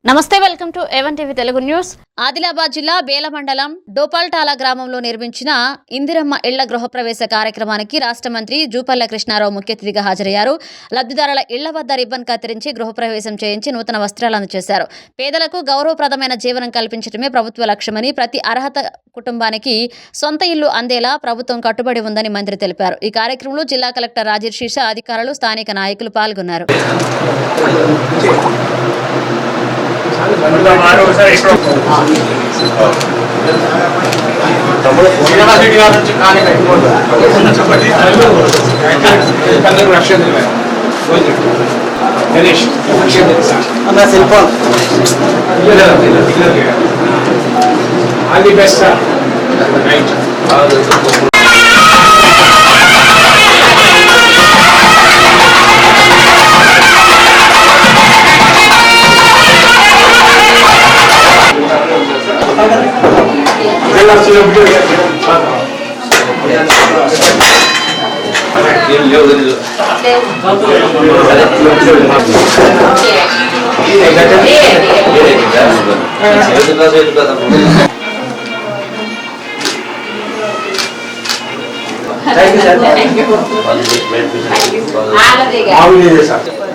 నమస్తే, welcome to A1 TV Telugu news. Adilabad జిల్లా బేల మండలం డోపాల్టాల గ్రామంలో నిర్మించిన ఇందిరమ్మ ఇళ్ల గృహప్రవేశ కార్యక్రమానికి రాష్ట్ర మంత్రి జూపల్లి కృష్ణారావు ముఖ్య అతిథిగా హాజరయ్యారు. లబ్ధిదారుల ఇళ్ల వద్ద రిబ్బన్ కత్తిరించి గృహప్రవేశం చేయించి నూతన వస్త్రాలు అందజేశారు. పేదలకు గౌరవప్రదమైన జీవనం కల్పించడమే ప్రభుత్వ లక్ష్యమని, ప్రతి అర్హత కుటుంబానికి సొంత ఇల్లు అందేలా ప్రభుత్వం కట్టుబడి ఉందని మంత్రి తెలిపారు. ఈ కార్యక్రమంలో జిల్లా కలెక్టర్ రాజీర్ శీష, అధికారులు, స్థానిక నాయకులు పాల్గొన్నారు. All the best, sir. Right. Thank you, sir.